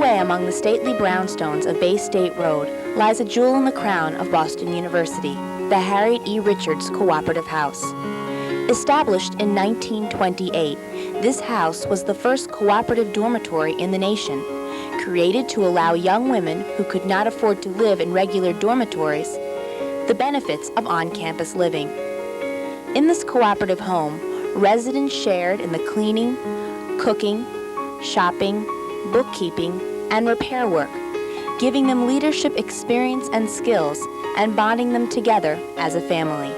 away among the stately brownstones of Bay State Road lies a jewel in the crown of Boston University, the Harriet E. Richards Cooperative House. Established in 1928, this house was the first cooperative dormitory in the nation, created to allow young women who could not afford to live in regular dormitories the benefits of on-campus living. In this cooperative home, residents shared in the cleaning, cooking, shopping, bookkeeping, and repair work, giving them leadership experience and skills and bonding them together as a family.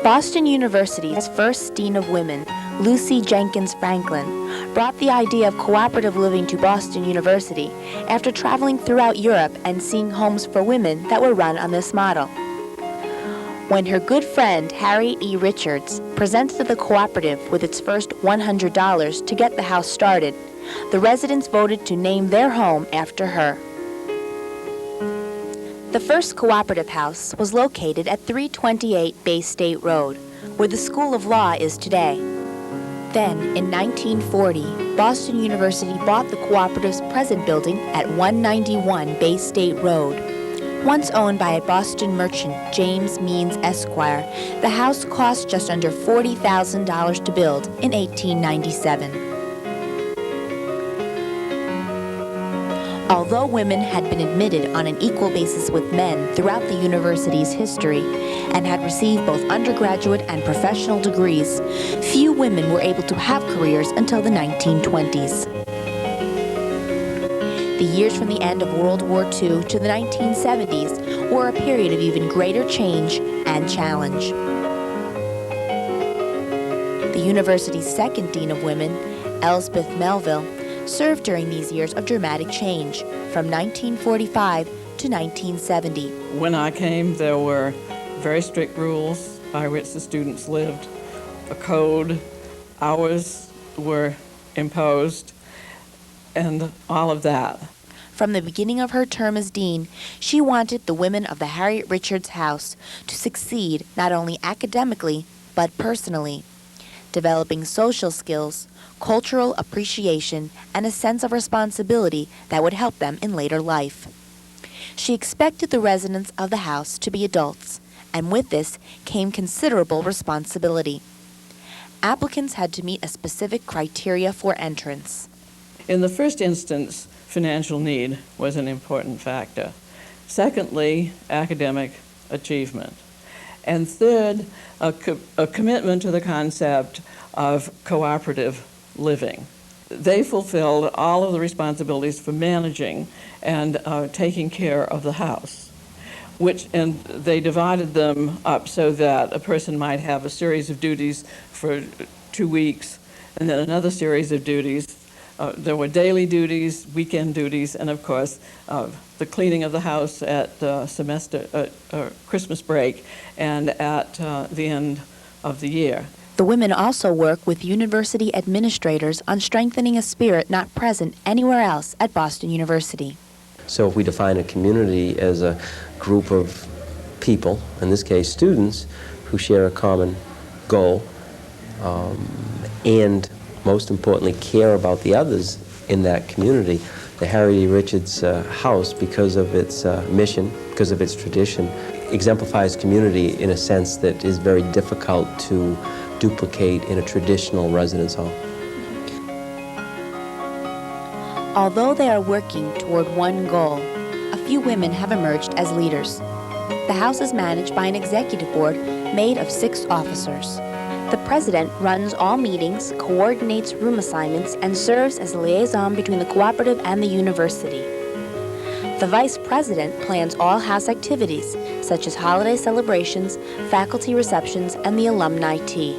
Boston University's first Dean of Women, Lucy Jenkins Franklin, brought the idea of cooperative living to Boston University after traveling throughout Europe and seeing homes for women that were run on this model. When her good friend Harriet E. Richards presented the cooperative with its first $100 to get the house started, the residents voted to name their home after her. The first cooperative house was located at 328 Bay State Road, where the School of Law is today. Then, in 1940, Boston University bought the cooperative's present building at 191 Bay State Road. Once owned by a Boston merchant, James Means Esquire, the house cost just under $40,000 to build in 1897. Although women had been admitted on an equal basis with men throughout the university's history and had received both undergraduate and professional degrees, few women were able to have careers until the 1920s. The years from the end of World War II to the 1970s were a period of even greater change and challenge. The university's second Dean of Women, Elsbeth Melville, served during these years of dramatic change, from 1945 to 1970. When I came, there were very strict rules by which the students lived, a code, hours were imposed, and all of that. From the beginning of her term as dean, she wanted the women of the Harriet Richards House to succeed not only academically, but personally, developing social skills, cultural appreciation, and a sense of responsibility that would help them in later life. She expected the residents of the house to be adults, and with this came considerable responsibility. Applicants had to meet a specific criteria for entrance. In the first instance, financial need was an important factor. Secondly, academic achievement. And third, a commitment to the concept of cooperative living. They fulfilled all of the responsibilities for managing and taking care of the house, and they divided them up so that a person might have a series of duties for 2 weeks and then another series of duties. There were daily duties, weekend duties, and of course the cleaning of the house at Christmas break and at the end of the year. The women also work with university administrators on strengthening a spirit not present anywhere else at Boston University. So if we define a community as a group of people, in this case students, who share a common goal and most importantly care about the others in that community, the Harriet E. Richards House, because of its mission, because of its tradition, exemplifies community in a sense that is very difficult to duplicate in a traditional residence hall. Although they are working toward one goal, a few women have emerged as leaders. The house is managed by an executive board made of 6 officers. The president runs all meetings, coordinates room assignments, and serves as the liaison between the cooperative and the university. The vice president plans all house activities, such as holiday celebrations, faculty receptions, and the alumni tea.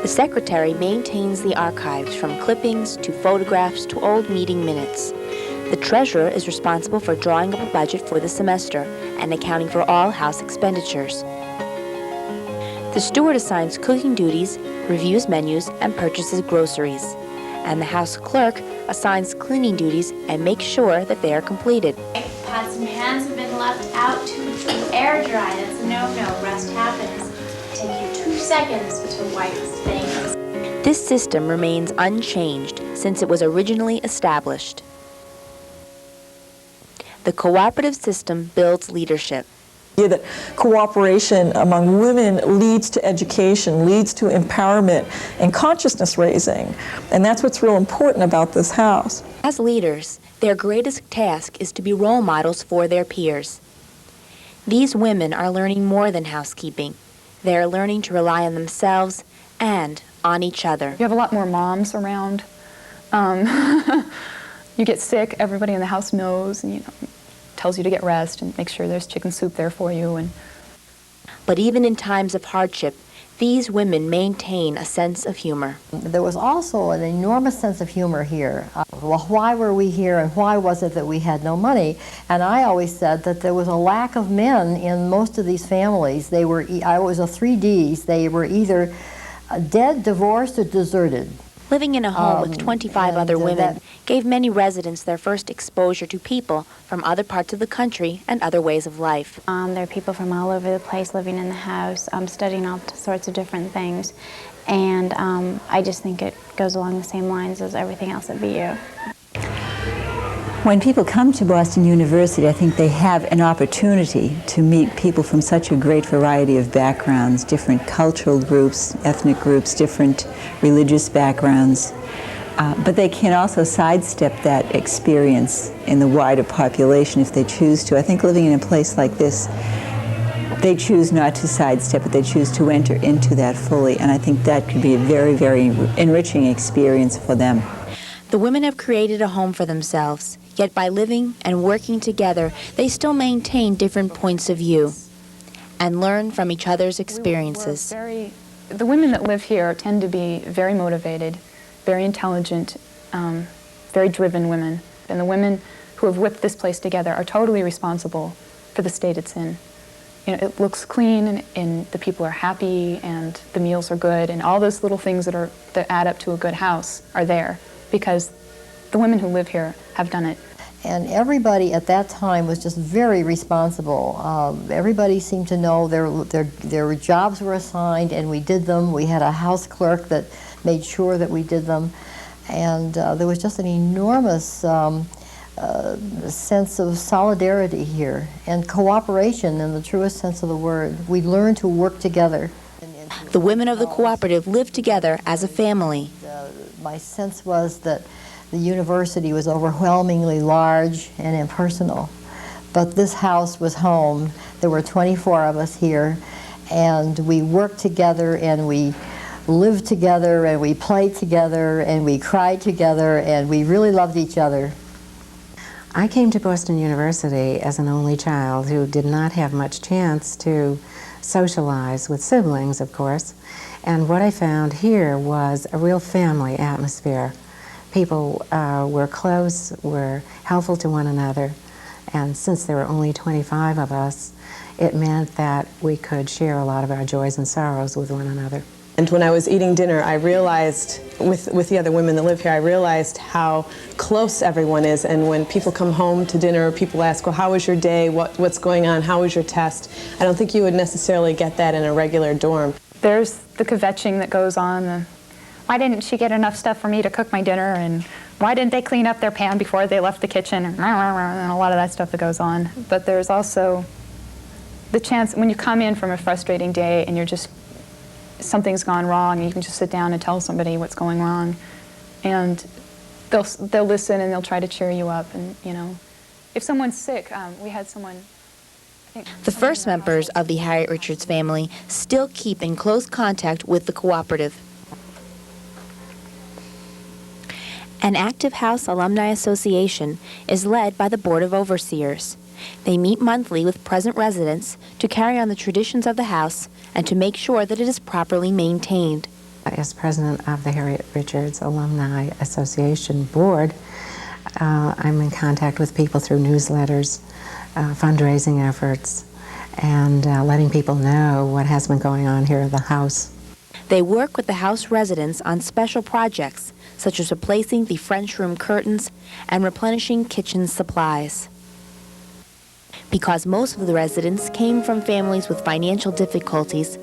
The secretary maintains the archives, from clippings to photographs to old meeting minutes. The treasurer is responsible for drawing up a budget for the semester and accounting for all house expenditures. The steward assigns cooking duties, reviews menus, and purchases groceries. And the house clerk assigns cleaning duties and makes sure that they are completed. Pots and pans have been left out to air dry. That's a no-no. Rust happens. Take you 2 seconds to wipe things. This system remains unchanged since it was originally established. The cooperative system builds leadership. That cooperation among women leads to education, leads to empowerment and consciousness raising. And that's what's real important about this house. As leaders, their greatest task is to be role models for their peers. These women are learning more than housekeeping. They are learning to rely on themselves and on each other. You have a lot more moms around. You get sick, everybody in the house knows, and tells you to get rest and make sure there's chicken soup there for you. But even in times of hardship, these women maintain a sense of humor. There was also an enormous sense of humor here. Well, why were we here and why was it that we had no money? And I always said that there was a lack of men in most of these families. They were, I was a 3Ds. They were either dead, divorced, or deserted. Living in a home with 25 other women gave many residents their first exposure to people from other parts of the country and other ways of life. There are people from all over the place living in the house, studying all sorts of different things, and I just think it goes along the same lines as everything else at BU. When people come to Boston University, I think they have an opportunity to meet people from such a great variety of backgrounds, different cultural groups, ethnic groups, different religious backgrounds. But they can also sidestep that experience in the wider population if they choose to. I think living in a place like this, they choose not to sidestep it, they choose to enter into that fully, and I think that could be a very, very enriching experience for them. The women have created a home for themselves, yet by living and working together, they still maintain different points of view and learn from each other's experiences. The women that live here tend to be very motivated, very intelligent, very driven women. And the women who have whipped this place together are totally responsible for the state it's in. It looks clean, and the people are happy, and the meals are good, and all those little things that add up to a good house are there because the women who live here have done it. And everybody at that time was just very responsible. Everybody seemed to know their jobs were assigned, and we did them. We had a house clerk that made sure that we did them. And there was just an enormous sense of solidarity here and cooperation in the truest sense of the word. We learned to work together. The women of the cooperative live together as a family. My sense was that the university was overwhelmingly large and impersonal, but this house was home. There were 24 of us here, and we worked together, and we lived together, and we played together, and we cried together, and we really loved each other. I came to Boston University as an only child who did not have much chance to socialize with siblings, of course, and what I found here was a real family atmosphere. People were close, were helpful to one another, and since there were only 25 of us, it meant that we could share a lot of our joys and sorrows with one another. And when I was eating dinner, I realized, with the other women that live here, I realized how close everyone is. And when people come home to dinner, people ask, well, how was your day? What's going on? How was your test? I don't think you would necessarily get that in a regular dorm. There's the kvetching that goes on. Why didn't she get enough stuff for me to cook my dinner? And why didn't they clean up their pan before they left the kitchen? And a lot of that stuff that goes on. But there's also the chance when you come in from a frustrating day and something's gone wrong, and you can just sit down and tell somebody what's going wrong, and they'll listen and they'll try to cheer you up. And if someone's sick, we had someone. The first members of the Harriet Richards family still keep in close contact with the cooperative. An active House Alumni Association is led by the Board of Overseers. They meet monthly with present residents to carry on the traditions of the house and to make sure that it is properly maintained. As president of the Harriet Richards Alumni Association Board, I'm in contact with people through newsletters, fundraising efforts, and letting people know what has been going on here at the house. They work with the house residents on special projects, such as replacing the French room curtains and replenishing kitchen supplies. Because most of the residents came from families with financial difficulties,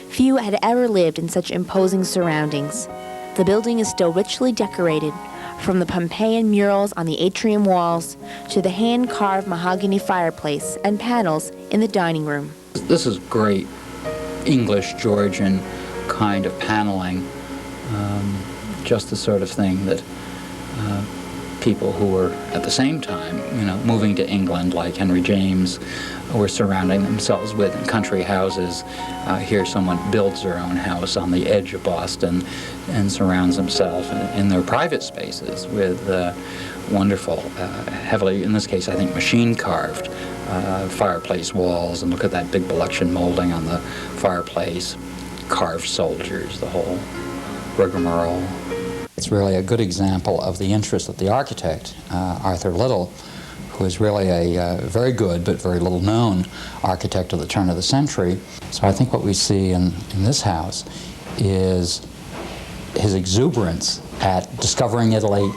few had ever lived in such imposing surroundings. The building is still richly decorated, from the Pompeian murals on the atrium walls to the hand-carved mahogany fireplace and panels in the dining room. This is great English Georgian kind of paneling, just the sort of thing that people who were at the same time, moving to England, like Henry James, were surrounding themselves with in country houses. Here someone builds their own house on the edge of Boston and surrounds himself in their private spaces with wonderful, heavily, in this case I think machine-carved fireplace walls, and look at that big Biloxian molding on the fireplace, carved soldiers, the whole rigmarole. It's really a good example of the interest that the architect, Arthur Little, who is really a very good but very little known architect of the turn of the century. So I think what we see in this house is his exuberance at discovering Italy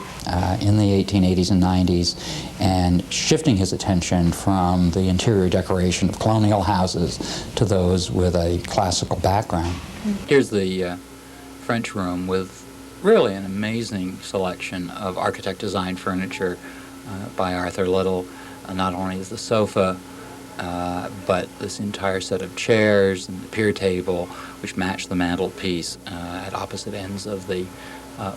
in the 1880s and 90s and shifting his attention from the interior decoration of colonial houses to those with a classical background. Here's the French room with really an amazing selection of architect-designed furniture by Arthur Little. Not only is the sofa, but this entire set of chairs and the pier table, which match the mantelpiece at opposite ends of the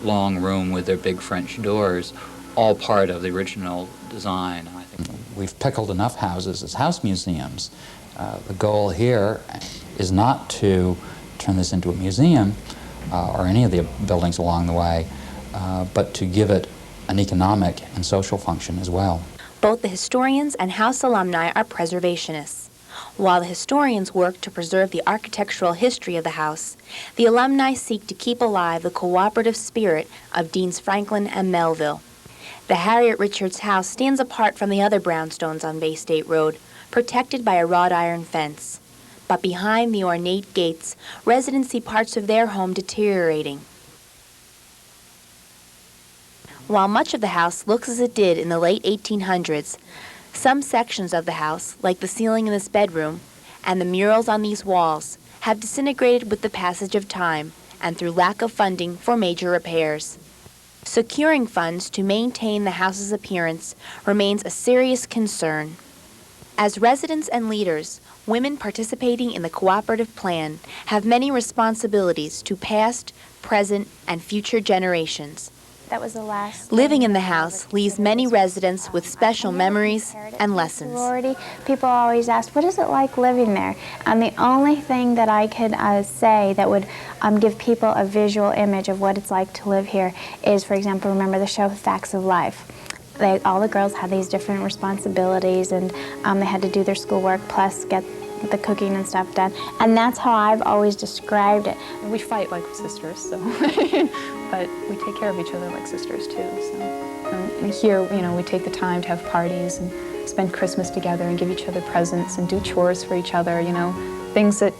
long room with their big French doors, all part of the original design. I think we've pickled enough houses as house museums. The goal here is not to turn this into a museum or any of the buildings along the way, but to give it an economic and social function as well. Both the historians and house alumni are preservationists. While the historians work to preserve the architectural history of the house, the alumni seek to keep alive the cooperative spirit of Deans Franklin and Melville. The Harriet Richards house stands apart from the other brownstones on Bay State Road, protected by a wrought iron fence. But behind the ornate gates, residents see parts of their home deteriorating. While much of the house looks as it did in the late 1800s, some sections of the house, like the ceiling in this bedroom and the murals on these walls, have disintegrated with the passage of time and through lack of funding for major repairs. Securing funds to maintain the house's appearance remains a serious concern. As residents and leaders, women participating in the cooperative plan have many responsibilities to past, present, and future generations. That was the last. Living in the house leaves many residents with special memories and lessons. Sorority. People always ask, what is it like living there? And the only thing that I could say that would give people a visual image of what it's like to live here is, for example, remember the show Facts of Life. All the girls had these different responsibilities, and they had to do their schoolwork plus get the cooking and stuff done. And that's how I've always described it. We fight like sisters, so but we take care of each other like sisters too. So here, we take the time to have parties and spend Christmas together and give each other presents and do chores for each other. Things that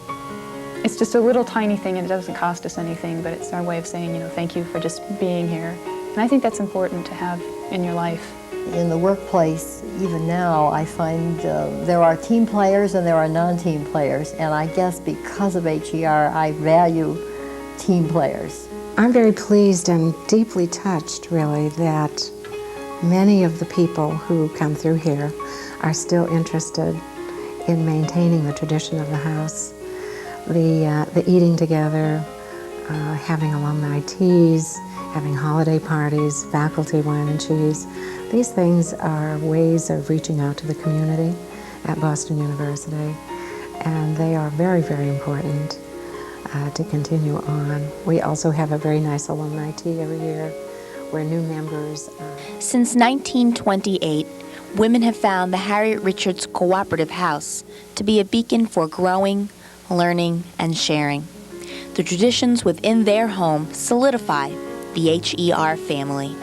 it's just a little tiny thing and it doesn't cost us anything, but it's our way of saying, thank you for just being here. And I think that's important to have in your life. In the workplace, even now, I find there are team players and there are non-team players, and I guess because of HER, I value team players. I'm very pleased and deeply touched, really, that many of the people who come through here are still interested in maintaining the tradition of the house. The eating together, having alumni teas, having holiday parties, faculty wine and cheese. These things are ways of reaching out to the community at Boston University, and they are very, very important to continue on. We also have a very nice alumni tea every year where new members... Since 1928, women have found the Harriet Richards Cooperative House to be a beacon for growing, learning, and sharing. The traditions within their home solidify the HER family.